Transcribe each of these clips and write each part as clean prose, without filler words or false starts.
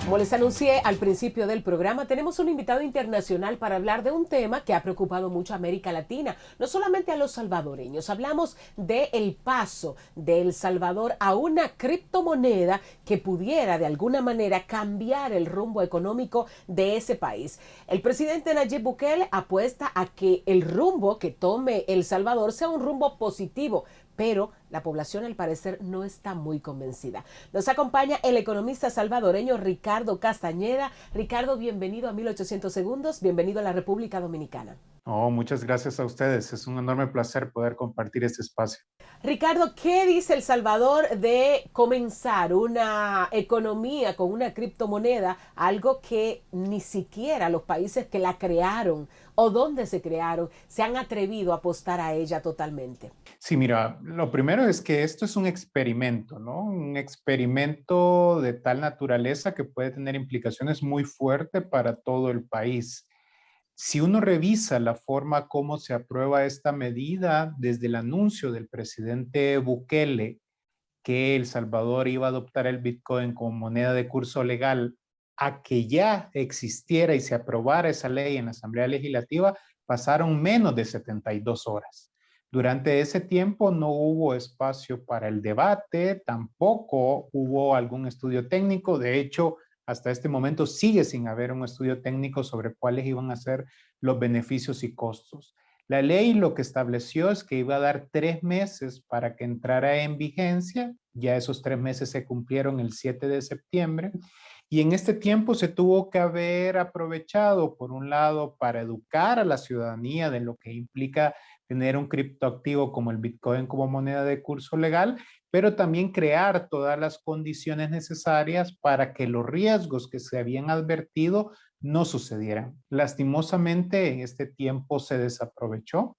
Como les anuncié al principio del programa, tenemos un invitado internacional para hablar de un tema que ha preocupado mucho a América Latina, no solamente a los salvadoreños. Hablamos del paso de El Salvador a una criptomoneda que pudiera de alguna manera cambiar el rumbo económico de ese país. El presidente Nayib Bukele apuesta a que el rumbo que tome El Salvador sea un rumbo positivo, pero la población al parecer no está muy convencida. Nos acompaña el economista salvadoreño Ricardo Castañeda. Ricardo, bienvenido a 1800 segundos, bienvenido a la República Dominicana. Oh, muchas gracias a ustedes. Es un enorme placer poder compartir este espacio. Ricardo, ¿qué dice El Salvador de comenzar una economía con una criptomoneda, algo que ni siquiera los países que la crearon o donde se crearon se han atrevido a apostar a ella totalmente? Sí, mira, lo primero es que esto es un experimento, ¿no? Un experimento de tal naturaleza que puede tener implicaciones muy fuertes para todo el país. Si uno revisa la forma como se aprueba esta medida desde el anuncio del presidente Bukele que El Salvador iba a adoptar el Bitcoin como moneda de curso legal, a que ya existiera y se aprobara esa ley en la Asamblea Legislativa, pasaron menos de 72 horas. Durante ese tiempo no hubo espacio para el debate, tampoco hubo algún estudio técnico. De hecho, hasta este momento sigue sin haber un estudio técnico sobre cuáles iban a ser los beneficios y costos. La ley lo que estableció es que iba a dar 3 meses para que entrara en vigencia. Ya esos 3 meses se cumplieron el 7 de septiembre. Y en este tiempo se tuvo que haber aprovechado, por un lado, para educar a la ciudadanía de lo que implica tener un criptoactivo como el Bitcoin como moneda de curso legal, pero también crear todas las condiciones necesarias para que los riesgos que se habían advertido no sucedieran. Lastimosamente, en este tiempo se desaprovechó.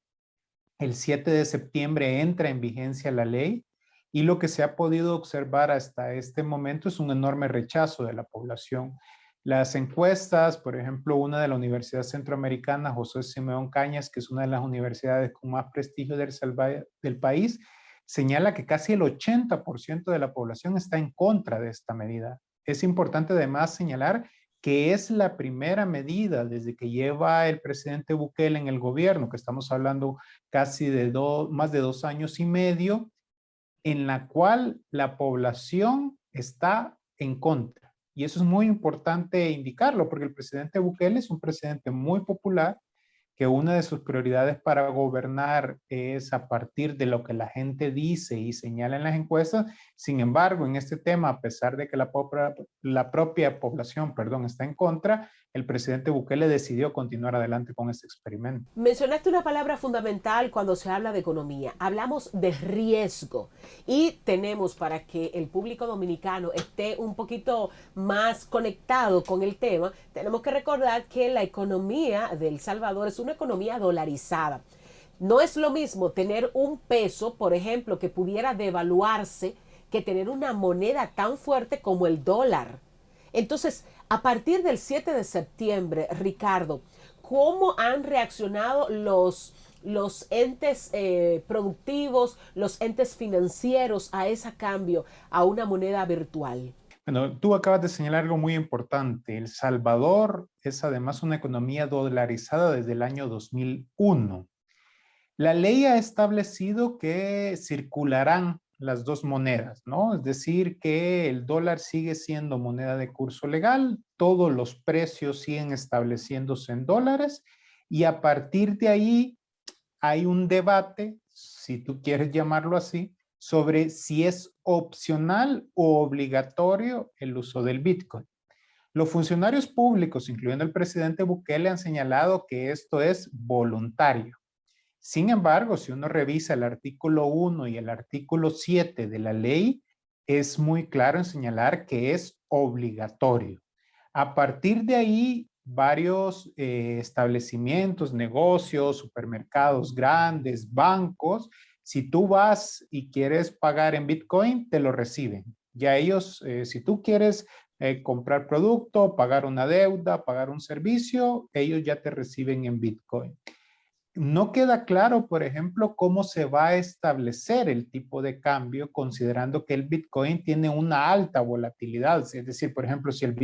El 7 de septiembre entra en vigencia la ley y lo que se ha podido observar hasta este momento es un enorme rechazo de la población. Las encuestas, por ejemplo, una de la Universidad Centroamericana, José Simeón Cañas, que es una de las universidades con más prestigio del país, señala que casi el 80% de la población está en contra de esta medida. Es importante además señalar que es la primera medida desde que lleva el presidente Bukele en el gobierno, que estamos hablando casi de más de 2 años y medio, en la cual la población está en contra. Y eso es muy importante indicarlo, porque el presidente Bukele es un presidente muy popular, que una de sus prioridades para gobernar es a partir de lo que la gente dice y señala en las encuestas. Sin embargo, en este tema, a pesar de que la propia población, perdón, está en contra, el presidente Bukele decidió continuar adelante con este experimento. Mencionaste una palabra fundamental cuando se habla de economía. Hablamos de riesgo y tenemos, para que el público dominicano esté un poquito más conectado con el tema, tenemos que recordar que la economía de El Salvador es una economía dolarizada. No es lo mismo tener un peso, por ejemplo, que pudiera devaluarse, que tener una moneda tan fuerte como el dólar. Entonces, a partir del 7 de septiembre, Ricardo, ¿cómo han reaccionado los entes productivos, los entes financieros a ese cambio, a una moneda virtual? Bueno, tú acabas de señalar algo muy importante. El Salvador es además una economía dolarizada desde el año 2001. La ley ha establecido que circularán las dos monedas, ¿no? Es decir, que el dólar sigue siendo moneda de curso legal, todos los precios siguen estableciéndose en dólares y a partir de ahí hay un debate, si tú quieres llamarlo así, sobre si es opcional o obligatorio el uso del Bitcoin. Los funcionarios públicos, incluyendo el presidente Bukele, han señalado que esto es voluntario. Sin embargo, si uno revisa el artículo 1 y el artículo 7 de la ley, es muy claro en señalar que es obligatorio. A partir de ahí, varios establecimientos, negocios, supermercados grandes, bancos, si tú vas y quieres pagar en Bitcoin, te lo reciben. Ya ellos, si tú quieres comprar producto, pagar una deuda, pagar un servicio, ellos ya te reciben en Bitcoin. No queda claro, por ejemplo, cómo se va a establecer el tipo de cambio, considerando que el Bitcoin tiene una alta volatilidad. Es decir, por ejemplo, si el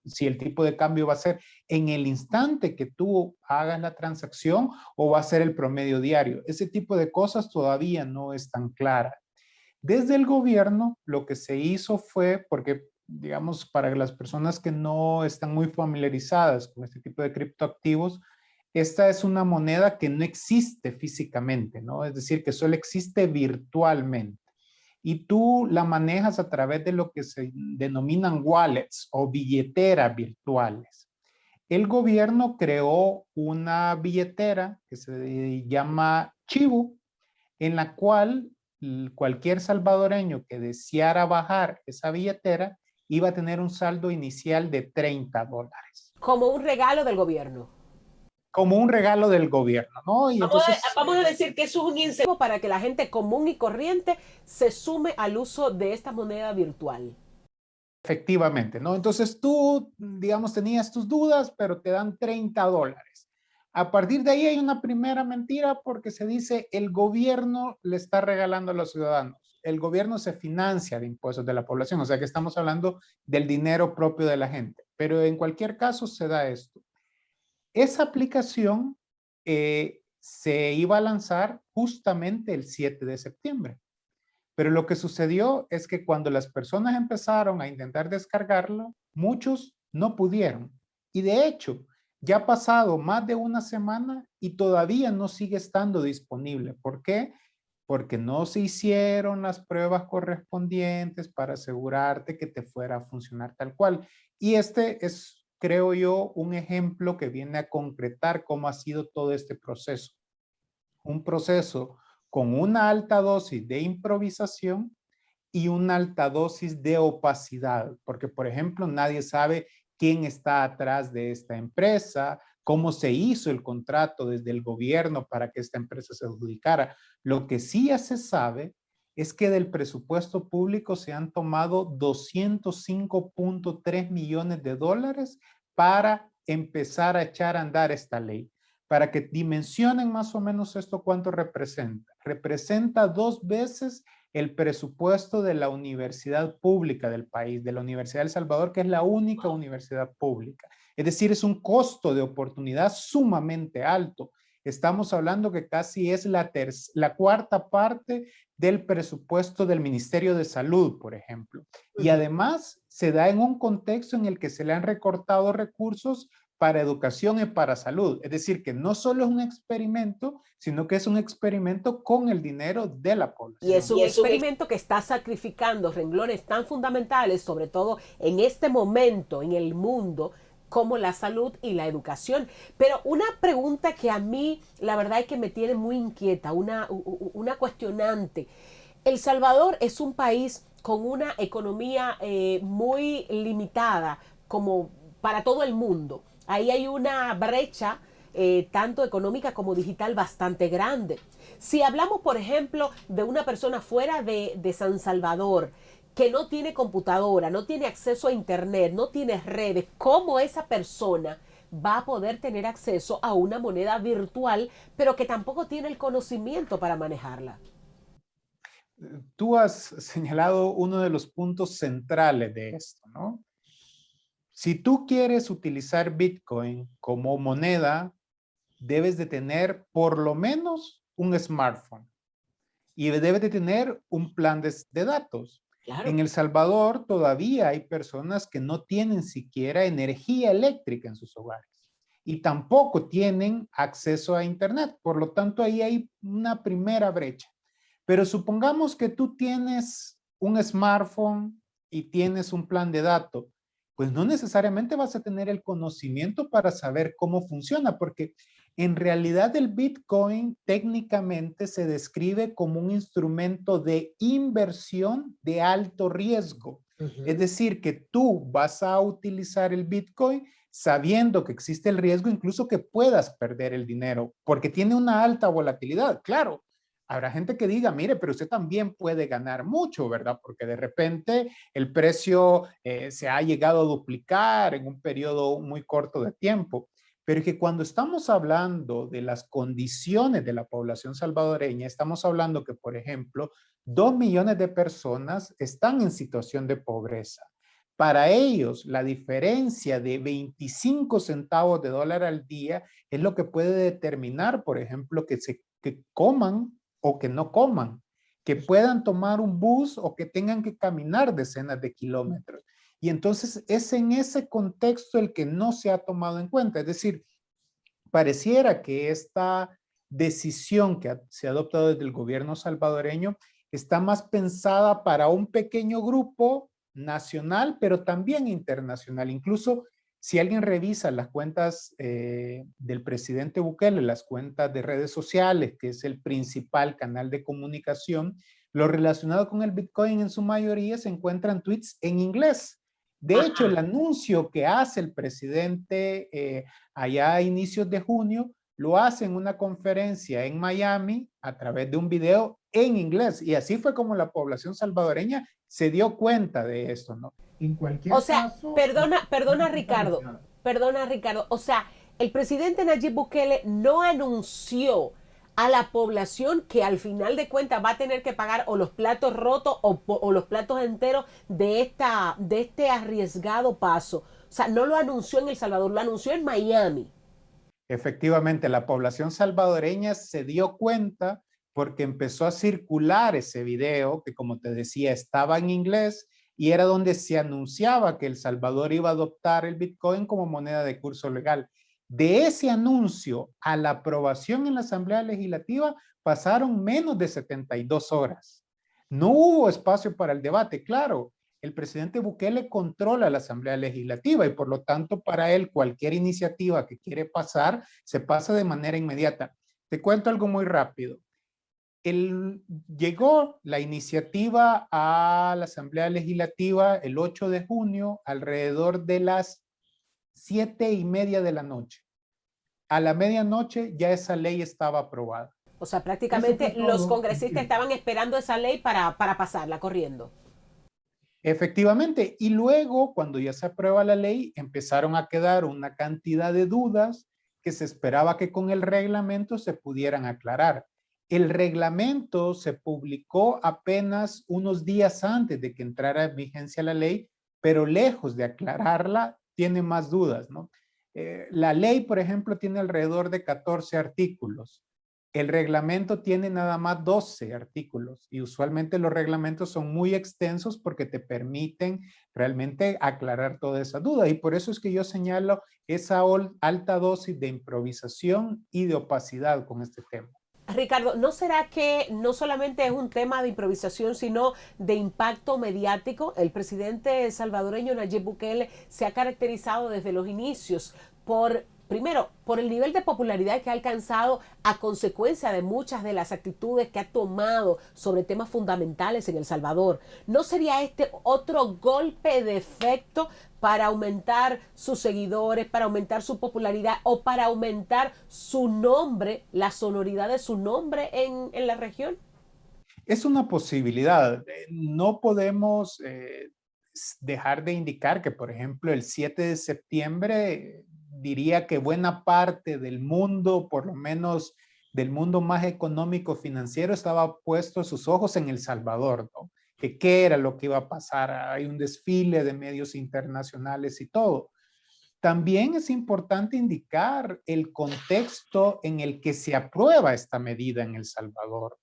si el tipo de cambio va a ser en el instante que tú hagas la transacción o va a ser el promedio diario. Ese tipo de cosas todavía no es tan clara. Desde el gobierno, lo que se hizo fue, porque digamos, para las personas que no están muy familiarizadas con este tipo de criptoactivos, esta es una moneda que no existe físicamente, ¿no? Es decir, que solo existe virtualmente. Y tú la manejas a través de lo que se denominan wallets o billeteras virtuales. El gobierno creó una billetera que se llama Chivo, en la cual cualquier salvadoreño que deseara bajar esa billetera iba a tener un saldo inicial de $30. Como un regalo del gobierno. Como un regalo del gobierno, ¿no? Y entonces, Vamos a decir que eso es un incentivo para que la gente común y corriente se sume al uso de esta moneda virtual. efectivamente, ¿no? Entonces tú, digamos, tenías tus dudas, pero te dan $30. A partir de ahí hay una primera mentira porque se dice el gobierno le está regalando a los ciudadanos. El gobierno se financia de impuestos de la población, o sea que estamos hablando del dinero propio de la gente. Pero en cualquier caso se da esto. Esa aplicación se iba a lanzar justamente el 7 de septiembre. Pero lo que sucedió es que cuando las personas empezaron a intentar descargarla, muchos no pudieron. Y de hecho, ya ha pasado más de una semana y todavía no sigue estando disponible. ¿Por qué? Porque no se hicieron las pruebas correspondientes para asegurarte que te fuera a funcionar tal cual. Y este es, creo yo, un ejemplo que viene a concretar cómo ha sido todo este proceso. Un proceso con una alta dosis de improvisación y una alta dosis de opacidad, porque por ejemplo nadie sabe quién está atrás de esta empresa, cómo se hizo el contrato desde el gobierno para que esta empresa se adjudicara. Lo que sí ya se sabe es que del presupuesto público se han tomado 205.3 millones de dólares para empezar a echar a andar esta ley. Para que dimensionen más o menos esto, ¿cuánto representa? Representa 2 veces el presupuesto de la universidad pública del país, de la Universidad de El Salvador, que es la única universidad pública. Es decir, es un costo de oportunidad sumamente alto. Estamos hablando que casi es la cuarta parte del presupuesto del Ministerio de Salud, por ejemplo. Y además se da en un contexto en el que se le han recortado recursos para educación y para salud. Es decir, que no solo es un experimento, sino que es un experimento con el dinero de la población. Y es un experimento que está sacrificando renglones tan fundamentales, sobre todo en este momento en el mundo, como la salud y la educación. Pero una pregunta que a mí, la verdad es que me tiene muy inquieta, una cuestionante. El Salvador es un país con una economía muy limitada, como para todo el mundo. Ahí hay una brecha tanto económica como digital bastante grande. Si hablamos, por ejemplo, de una persona fuera de San Salvador, que no tiene computadora, no tiene acceso a internet, no tiene redes, ¿cómo esa persona va a poder tener acceso a una moneda virtual, pero que tampoco tiene el conocimiento para manejarla? Tú has señalado uno de los puntos centrales de esto, ¿no? Si tú quieres utilizar Bitcoin como moneda, debes de tener por lo menos un smartphone y debes de tener un plan de datos. Claro. En El Salvador todavía hay personas que no tienen siquiera energía eléctrica en sus hogares y tampoco tienen acceso a internet. Por lo tanto, ahí hay una primera brecha. Pero supongamos que tú tienes un smartphone y tienes un plan de datos, pues no necesariamente vas a tener el conocimiento para saber cómo funciona, porque en realidad el Bitcoin técnicamente se describe como un instrumento de inversión de alto riesgo. Es decir, que tú vas a utilizar el Bitcoin sabiendo que existe el riesgo incluso que puedas perder el dinero, porque tiene una alta volatilidad. Claro, habrá gente que diga, mire, pero usted también puede ganar mucho, ¿verdad? Porque de repente el precio se ha llegado a duplicar en un periodo muy corto de tiempo. Pero es que cuando estamos hablando de las condiciones de la población salvadoreña, estamos hablando que, por ejemplo, 2 millones de personas están en situación de pobreza. Para ellos, la diferencia de 25 centavos de dólar al día es lo que puede determinar, por ejemplo, que coman o que no coman, que puedan tomar un bus o que tengan que caminar decenas de kilómetros. Y entonces es en ese contexto el que no se ha tomado en cuenta. Es decir, pareciera que esta decisión que se ha adoptado desde el gobierno salvadoreño está más pensada para un pequeño grupo nacional, pero también internacional. Incluso si alguien revisa las cuentas del presidente Bukele, las cuentas de redes sociales, que es el principal canal de comunicación, lo relacionado con el Bitcoin en su mayoría se encuentran tweets en inglés. De hecho, el anuncio que hace el presidente allá a inicios de junio, lo hace en una conferencia en Miami a través de un video en inglés. Y así fue como la población salvadoreña se dio cuenta de esto, ¿no? En cualquier O sea, caso, perdona Ricardo, perdona Ricardo, o sea, el presidente Nayib Bukele no anunció a la población que al final de cuentas va a tener que pagar o los platos rotos o los platos enteros de este arriesgado paso. O sea, no lo anunció en El Salvador, lo anunció en Miami. efectivamente, la población salvadoreña se dio cuenta porque empezó a circular ese video que, como te decía, estaba en inglés y era donde se anunciaba que El Salvador iba a adoptar el Bitcoin como moneda de curso legal. De ese anuncio a la aprobación en la Asamblea Legislativa pasaron menos de 72 horas. No hubo espacio para el debate, claro. El presidente Bukele controla la Asamblea Legislativa y por lo tanto para él cualquier iniciativa que quiere pasar se pasa de manera inmediata. Te cuento algo muy rápido. Llegó la iniciativa a la Asamblea Legislativa el 8 de junio alrededor de las 7:30 de la noche. A la medianoche ya esa ley estaba aprobada. O sea, prácticamente los congresistas estaban esperando esa ley para pasarla corriendo. Efectivamente, y luego cuando ya se aprueba la ley, empezaron a quedar una cantidad de dudas que se esperaba que con el reglamento se pudieran aclarar. El reglamento se publicó apenas unos días antes de que entrara en vigencia la ley, pero lejos de aclararla, tiene más dudas, ¿no? La ley, por ejemplo, tiene alrededor de 14 artículos. El reglamento tiene nada más 12 artículos y usualmente los reglamentos son muy extensos porque te permiten realmente aclarar toda esa duda y por eso es que yo señalo esa alta dosis de improvisación y de opacidad con este tema. Ricardo, ¿no será que no solamente es un tema de improvisación, sino de impacto mediático? El presidente salvadoreño Nayib Bukele se ha caracterizado desde los inicios por, primero, por el nivel de popularidad que ha alcanzado a consecuencia de muchas de las actitudes que ha tomado sobre temas fundamentales en El Salvador. ¿No sería este otro golpe de efecto para aumentar sus seguidores, para aumentar su popularidad o para aumentar su nombre, la sonoridad de su nombre en la región? Es una posibilidad. No podemos dejar de indicar que, por ejemplo, el 7 de septiembre diría que buena parte del mundo, por lo menos del mundo más económico financiero, estaba puesto sus ojos en El Salvador, ¿no? Que qué era lo que iba a pasar. Hay un desfile de medios internacionales y todo. También es importante indicar el contexto en el que se aprueba esta medida en El Salvador.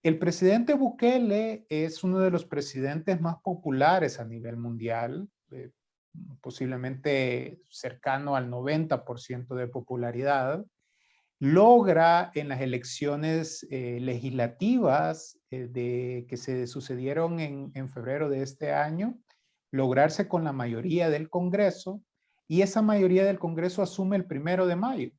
El presidente Bukele es uno de los presidentes más populares a nivel mundial, posiblemente cercano al 90% de popularidad. Logra en las elecciones legislativas que se sucedieron en febrero de este año, lograrse con la mayoría del Congreso y esa mayoría del Congreso asume el 1 de mayo.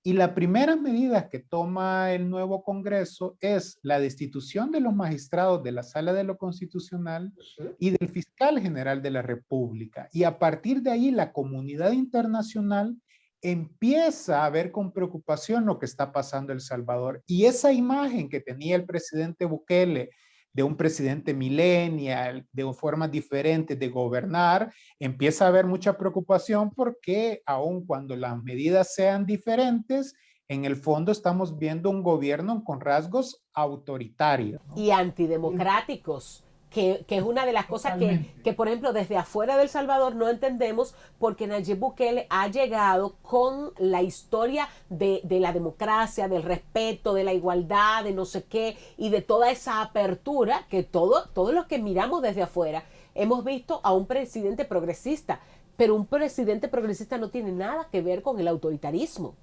Y la primera medida que toma el nuevo Congreso es la destitución de los magistrados de la Sala de lo Constitucional y del fiscal general de la República. Y a partir de ahí la comunidad internacional empieza a ver con preocupación lo que está pasando en El Salvador. Y esa imagen que tenía el presidente Bukele de un presidente millennial, de formas diferentes de gobernar, empieza a haber mucha preocupación porque aun cuando las medidas sean diferentes, en el fondo estamos viendo un gobierno con rasgos autoritarios, ¿no? Y antidemocráticos. que es una de las cosas que, por ejemplo, desde afuera de El Salvador no entendemos, porque Nayib Bukele ha llegado con la historia de la democracia, del respeto, de la igualdad, de no sé qué, y de toda esa apertura que todos los que miramos desde afuera hemos visto a un presidente progresista, pero un presidente progresista no tiene nada que ver con el autoritarismo.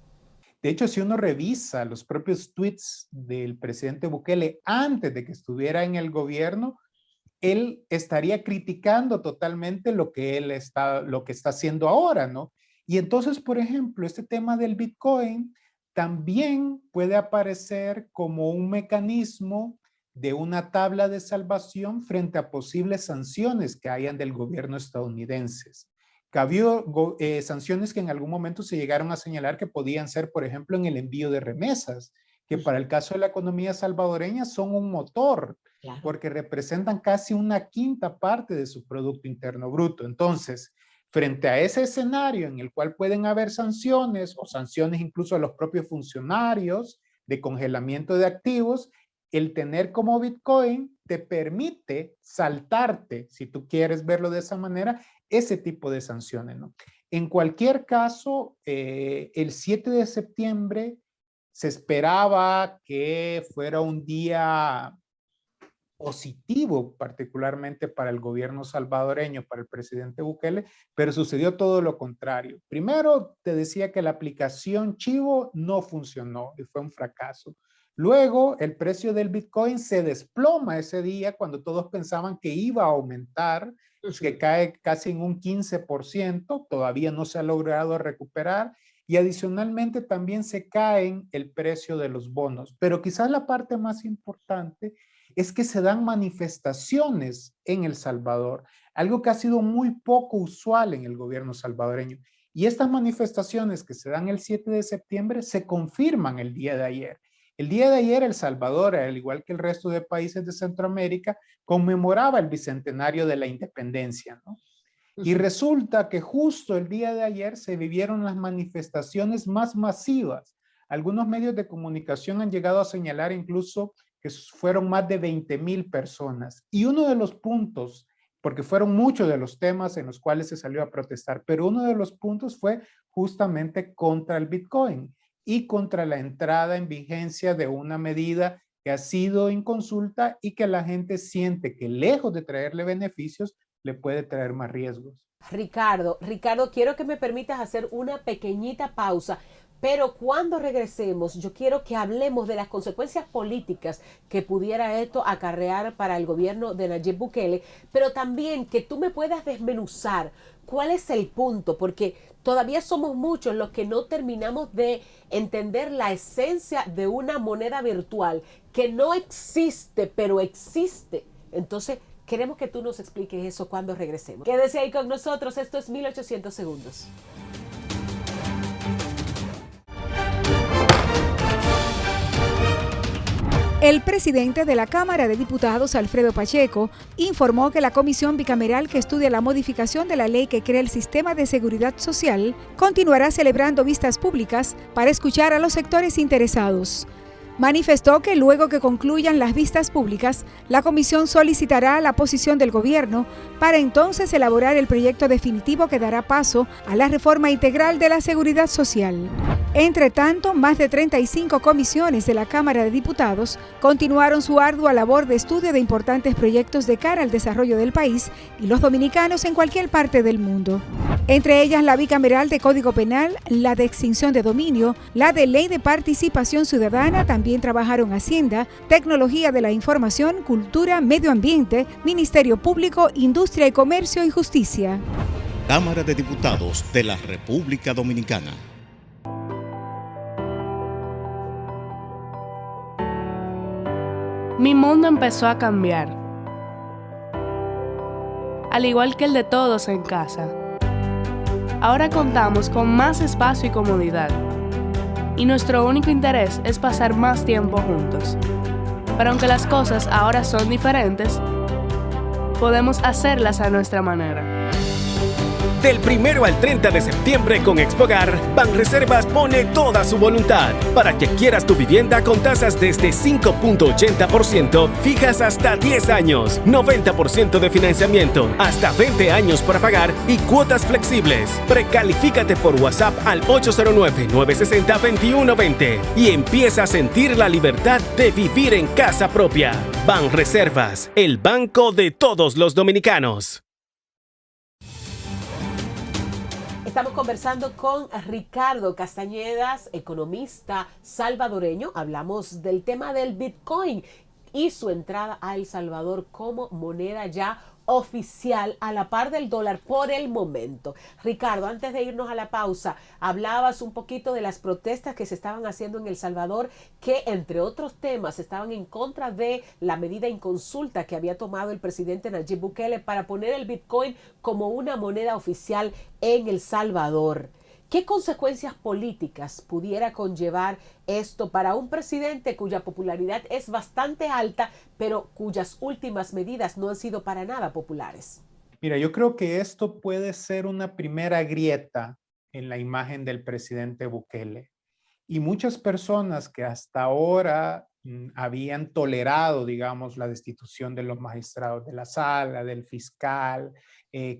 De hecho, si uno revisa los propios tweets del presidente Bukele antes de que estuviera en el gobierno, él estaría criticando totalmente lo que está haciendo ahora, ¿no? Y entonces, por ejemplo, este tema del Bitcoin también puede aparecer como un mecanismo de una tabla de salvación frente a posibles sanciones que hayan del gobierno estadounidense. Habido sanciones que en algún momento se llegaron a señalar que podían ser, por ejemplo, en el envío de remesas, que para el caso de la economía salvadoreña son un motor, claro, porque representan casi una quinta parte de su Producto Interno Bruto. Entonces, frente a ese escenario en el cual pueden haber sanciones o sanciones incluso a los propios funcionarios de congelamiento de activos, el tener como Bitcoin te permite saltarte, si tú quieres verlo de esa manera, ese tipo de sanciones, ¿no? En cualquier caso, el 7 de septiembre se esperaba que fuera un día positivo, particularmente para el gobierno salvadoreño, para el presidente Bukele, pero sucedió todo lo contrario. Primero, te decía que la aplicación Chivo no funcionó y fue un fracaso. Luego, el precio del Bitcoin se desploma ese día cuando todos pensaban que iba a aumentar, que cae casi en un 15%, todavía no se ha logrado recuperar, y adicionalmente también se cae el precio de los bonos. Pero quizás la parte más importante es que se dan manifestaciones en El Salvador, algo que ha sido muy poco usual en el gobierno salvadoreño. Y estas manifestaciones que se dan el 7 de septiembre se confirman el día de ayer. El día de ayer El Salvador, al igual que el resto de países de Centroamérica, conmemoraba el bicentenario de la independencia, ¿no? Y resulta que justo el día de ayer se vivieron las manifestaciones más masivas. Algunos medios de comunicación han llegado a señalar incluso que fueron más de 20,000 personas. Y uno de los puntos, porque fueron muchos de los temas en los cuales se salió a protestar, pero uno de los puntos fue justamente contra el Bitcoin y contra la entrada en vigencia de una medida que ha sido inconsulta y que la gente siente que lejos de traerle beneficios, le puede traer más riesgos. Ricardo, quiero que me permitas hacer una pequeñita pausa, pero cuando regresemos, yo quiero que hablemos de las consecuencias políticas que pudiera esto acarrear para el gobierno de Nayib Bukele, pero también que tú me puedas desmenuzar cuál es el punto, porque todavía somos muchos los que no terminamos de entender la esencia de una moneda virtual que no existe, pero existe. Entonces, queremos que tú nos expliques eso cuando regresemos. Quédese ahí con nosotros, esto es 1800 segundos. El presidente de la Cámara de Diputados, Alfredo Pacheco, informó que la comisión bicameral que estudia la modificación de la ley que crea el sistema de seguridad social continuará celebrando vistas públicas para escuchar a los sectores interesados. Manifestó que luego que concluyan las vistas públicas, la comisión solicitará la posición del gobierno para entonces elaborar el proyecto definitivo que dará paso a la reforma integral de la seguridad social. Entre tanto, más de 35 comisiones de la Cámara de Diputados continuaron su ardua labor de estudio de importantes proyectos de cara al desarrollo del país y los dominicanos en cualquier parte del mundo. Entre ellas la bicameral de Código Penal, la de extinción de dominio, la de Ley de Participación Ciudadana, también trabajaron Hacienda, Tecnología de la Información, Cultura, Medio Ambiente, Ministerio Público, Industria y Comercio y Justicia. Cámara de Diputados de la República Dominicana. Mi mundo empezó a cambiar, al igual que el de todos en casa. Ahora contamos con más espacio y comodidad, y nuestro único interés es pasar más tiempo juntos. Pero aunque las cosas ahora son diferentes, podemos hacerlas a nuestra manera. Del 1 al 30 de septiembre con Expogar, Banreservas pone toda su voluntad para que adquieras tu vivienda con tasas desde 5.80%, fijas hasta 10 años, 90% de financiamiento, hasta 20 años para pagar y cuotas flexibles. Precalifícate por WhatsApp al 809-960-2120 y empieza a sentir la libertad de vivir en casa propia. Banreservas, el banco de todos los dominicanos. Estamos conversando con Ricardo Castañedas, economista salvadoreño. Hablamos del tema del Bitcoin y su entrada a El Salvador como moneda ya oficial a la par del dólar por el momento. Ricardo, antes de irnos a la pausa, hablabas un poquito de las protestas que se estaban haciendo en El Salvador, que entre otros temas estaban en contra de la medida inconsulta que había tomado el presidente Nayib Bukele para poner el Bitcoin como una moneda oficial en El Salvador. ¿Qué consecuencias políticas pudiera conllevar esto para un presidente cuya popularidad es bastante alta, pero cuyas últimas medidas no han sido para nada populares? Mira, yo creo que esto puede ser una primera grieta en la imagen del presidente Bukele. Y muchas personas que hasta ahora habían tolerado, digamos, la destitución de los magistrados de la sala, del fiscal,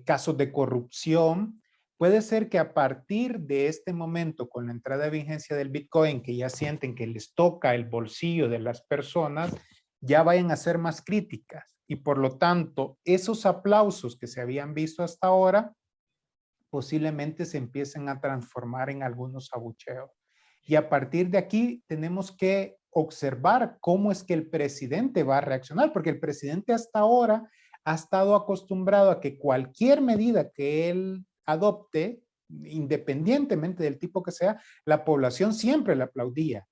casos de corrupción, puede ser que a partir de este momento, con la entrada de vigencia del Bitcoin, que ya sienten que les toca el bolsillo de las personas, ya vayan a ser más críticas. Y por lo tanto, esos aplausos que se habían visto hasta ahora, posiblemente se empiecen a transformar en algunos abucheos. Y a partir de aquí tenemos que observar cómo es que el presidente va a reaccionar, porque el presidente hasta ahora ha estado acostumbrado a que cualquier medida que él adopte, independientemente del tipo que sea, la población siempre le aplaudía.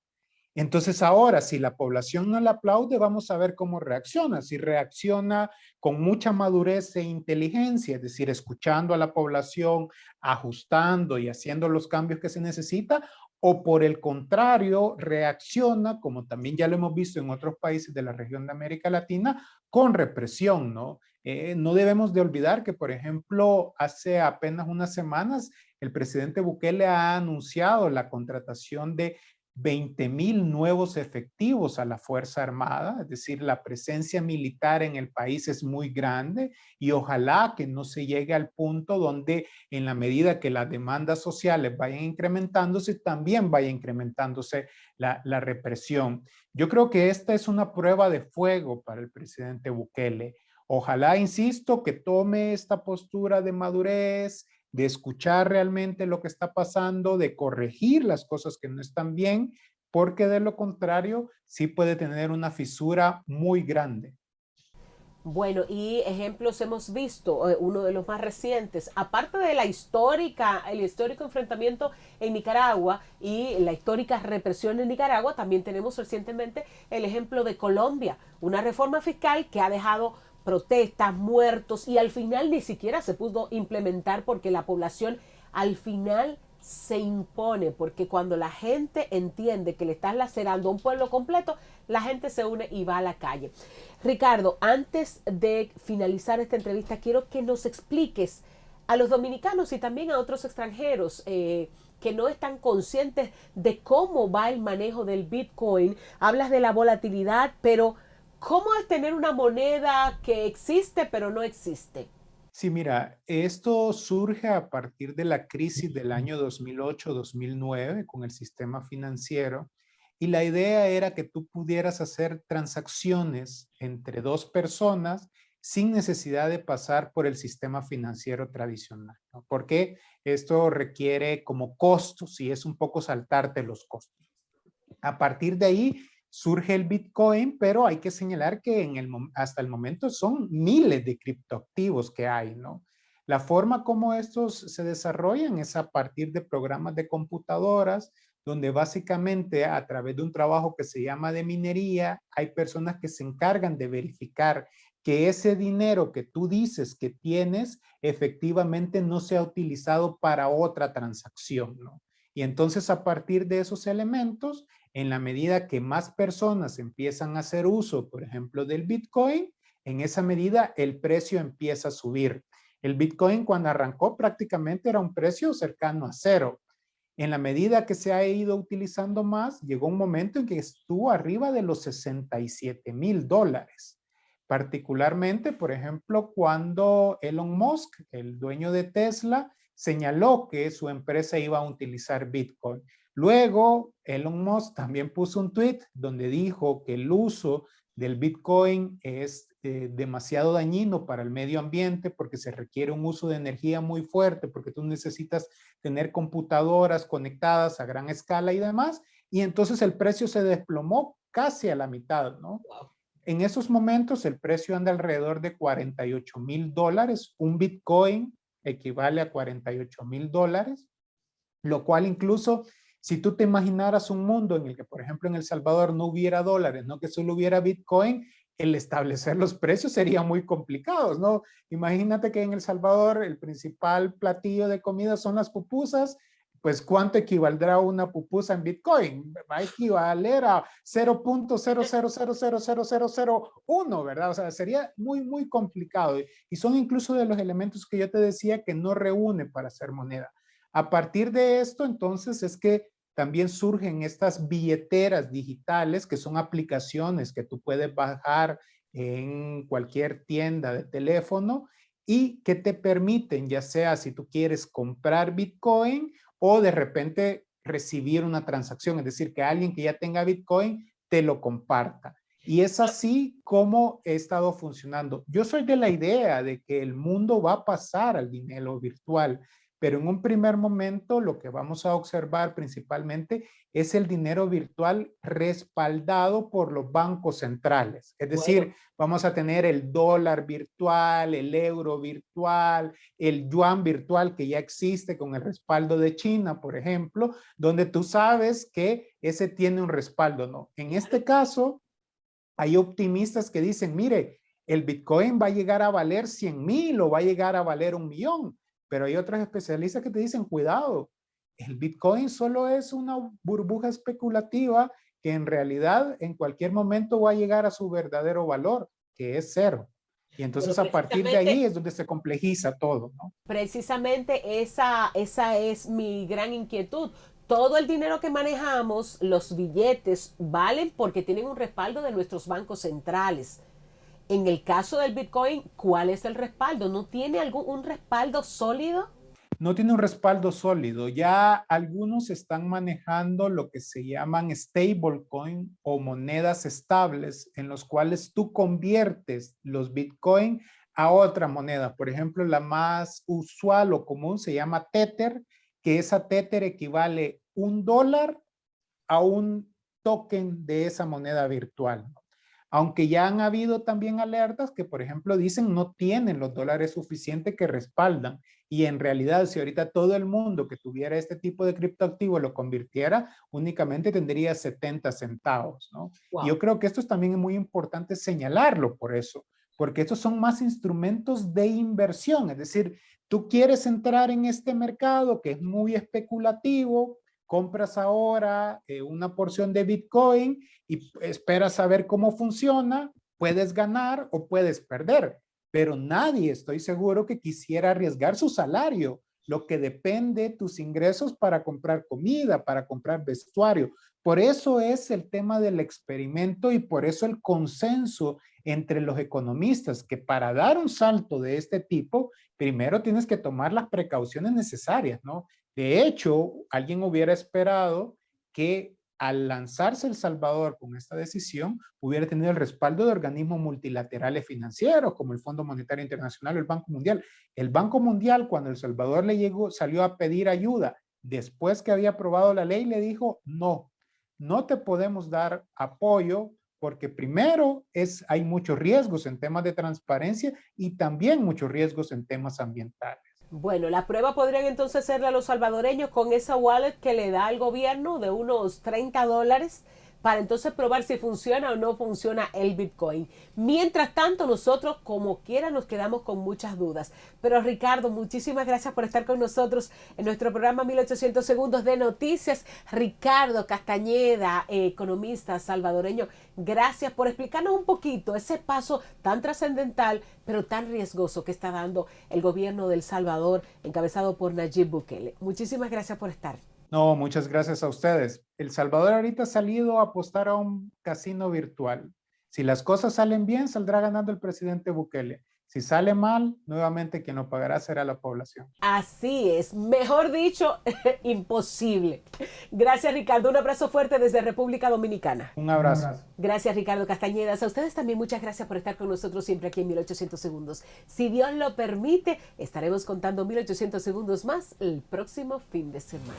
Entonces ahora, si la población no le aplaude, vamos a ver cómo reacciona. Si reacciona con mucha madurez e inteligencia, es decir, escuchando a la población, ajustando y haciendo los cambios que se necesita, o por el contrario, reacciona, como también ya lo hemos visto en otros países de la región de América Latina, con represión, ¿no? No debemos de olvidar que, por ejemplo, hace apenas unas semanas, el presidente Bukele ha anunciado la contratación de 20,000 nuevos efectivos a la Fuerza Armada, es decir, la presencia militar en el país es muy grande y ojalá que no se llegue al punto donde en la medida que las demandas sociales vayan incrementándose, también vaya incrementándose la represión. Yo creo que esta es una prueba de fuego para el presidente Bukele. Ojalá, insisto, que tome esta postura de madurez, de escuchar realmente lo que está pasando, de corregir las cosas que no están bien, porque de lo contrario sí puede tener una fisura muy grande. Bueno, y ejemplos hemos visto, uno de los más recientes, aparte de el histórico enfrentamiento en Nicaragua y la histórica represión en Nicaragua, también tenemos recientemente el ejemplo de Colombia, una reforma fiscal que ha dejado protestas, muertos y al final ni siquiera se pudo implementar porque la población al final se impone, porque cuando la gente entiende que le estás lacerando a un pueblo completo, la gente se une y va a la calle. Ricardo, antes de finalizar esta entrevista, quiero que nos expliques a los dominicanos y también a otros extranjeros que no están conscientes de cómo va el manejo del Bitcoin. Hablas de la volatilidad, pero ¿cómo es tener una moneda que existe pero no existe? Sí, mira, esto surge a partir de la crisis del año 2008-2009 con el sistema financiero y la idea era que tú pudieras hacer transacciones entre dos personas sin necesidad de pasar por el sistema financiero tradicional, ¿no? Porque esto requiere como costos y es un poco saltarte los costos. A partir de ahí surge el Bitcoin, pero hay que señalar que hasta el momento son miles de criptoactivos que hay, ¿no? La forma como estos se desarrollan es a partir de programas de computadoras, donde básicamente a través de un trabajo que se llama de minería, hay personas que se encargan de verificar que ese dinero que tú dices que tienes efectivamente no sea utilizado para otra transacción, ¿no? Y entonces a partir de esos elementos, en la medida que más personas empiezan a hacer uso, por ejemplo, del Bitcoin, en esa medida el precio empieza a subir. El Bitcoin cuando arrancó prácticamente era un precio cercano a cero. En la medida que se ha ido utilizando más, llegó un momento en que estuvo arriba de los $67,000. Particularmente, por ejemplo, cuando Elon Musk, el dueño de Tesla, señaló que su empresa iba a utilizar Bitcoin. Luego, Elon Musk también puso un tweet donde dijo que el uso del Bitcoin es demasiado dañino para el medio ambiente porque se requiere un uso de energía muy fuerte, porque tú necesitas tener computadoras conectadas a gran escala y demás, y entonces el precio se desplomó casi a la mitad, ¿no? Wow. En esos momentos el precio anda alrededor de $48,000. Un Bitcoin equivale a $48,000, lo cual incluso si tú te imaginaras un mundo en el que, por ejemplo, en El Salvador no hubiera dólares, no que solo hubiera Bitcoin, el establecer los precios sería muy complicado, ¿no? Imagínate que en El Salvador el principal platillo de comida son las pupusas, pues ¿cuánto equivaldrá una pupusa en Bitcoin? Va a equivaler a 0.00000001, ¿verdad? O sea, sería muy, muy complicado. Y son incluso de los elementos que yo te decía que no reúne para hacer moneda. A partir de esto, entonces, es que también surgen estas billeteras digitales, que son aplicaciones que tú puedes bajar en cualquier tienda de teléfono y que te permiten, ya sea si tú quieres comprar Bitcoin o de repente recibir una transacción, es decir, que alguien que ya tenga Bitcoin te lo comparta. Y es así como he estado funcionando. Yo soy de la idea de que el mundo va a pasar al dinero virtual, pero en un primer momento lo que vamos a observar principalmente es el dinero virtual respaldado por los bancos centrales. Es decir, vamos a tener el dólar virtual, el euro virtual, el yuan virtual que ya existe con el respaldo de China, por ejemplo, donde tú sabes que ese tiene un respaldo, ¿no? En este caso, hay optimistas que dicen, mire, el Bitcoin va a llegar a valer 100,000 o va a llegar a valer 1,000,000. Pero hay otros especialistas que te dicen, cuidado, el Bitcoin solo es una burbuja especulativa que en realidad en cualquier momento va a llegar a su verdadero valor, que es cero. Y entonces a partir de ahí es donde se complejiza todo, ¿no? Precisamente esa es mi gran inquietud. Todo el dinero que manejamos, los billetes, valen porque tienen un respaldo de nuestros bancos centrales. En el caso del Bitcoin, ¿cuál es el respaldo? ¿No tiene un respaldo sólido? No tiene un respaldo sólido. Ya algunos están manejando lo que se llaman stablecoin o monedas estables, en los cuales tú conviertes los Bitcoin a otra moneda. Por ejemplo, la más usual o común se llama Tether, que esa Tether equivale $1 a un token de esa moneda virtual. Aunque ya han habido también alertas que, por ejemplo, dicen no tienen los dólares suficientes que respaldan. Y en realidad, si ahorita todo el mundo que tuviera este tipo de criptoactivo lo convirtiera, únicamente tendría 70 centavos, ¿no? Wow. Yo creo que esto es también muy importante señalarlo por eso, porque estos son más instrumentos de inversión. Es decir, tú quieres entrar en este mercado que es muy especulativo, compras ahora una porción de Bitcoin y esperas a ver cómo funciona, puedes ganar o puedes perder, pero nadie, estoy seguro, que quisiera arriesgar su salario, lo que depende de tus ingresos para comprar comida, para comprar vestuario. Por eso es el tema del experimento y por eso el consenso entre los economistas, que para dar un salto de este tipo, primero tienes que tomar las precauciones necesarias, ¿no? De hecho, alguien hubiera esperado que al lanzarse El Salvador con esta decisión, hubiera tenido el respaldo de organismos multilaterales financieros, como el Fondo Monetario Internacional o el Banco Mundial. El Banco Mundial, cuando El Salvador salió a pedir ayuda, después que había aprobado la ley, le dijo, no te podemos dar apoyo, porque primero hay muchos riesgos en temas de transparencia y también muchos riesgos en temas ambientales. Bueno, la prueba podrían entonces serle a los salvadoreños con esa wallet que le da el gobierno de unos $30 para entonces probar si funciona o no funciona el Bitcoin. Mientras tanto, nosotros como quiera nos quedamos con muchas dudas. Pero Ricardo, muchísimas gracias por estar con nosotros en nuestro programa 1800 segundos de noticias. Ricardo Castañeda, economista salvadoreño, gracias por explicarnos un poquito ese paso tan trascendental, pero tan riesgoso que está dando el gobierno de El Salvador, encabezado por Nayib Bukele. Muchísimas gracias por estar. No, muchas gracias a ustedes. El Salvador ahorita ha salido a apostar a un casino virtual. Si las cosas salen bien, saldrá ganando el presidente Bukele. Si sale mal, nuevamente quien lo pagará será la población. Así es, mejor dicho, imposible. Gracias, Ricardo. Un abrazo fuerte desde República Dominicana. Un abrazo. Gracias, Ricardo Castañedas. A ustedes también muchas gracias por estar con nosotros siempre aquí en 1800 segundos. Si Dios lo permite, estaremos contando 1800 segundos más el próximo fin de semana.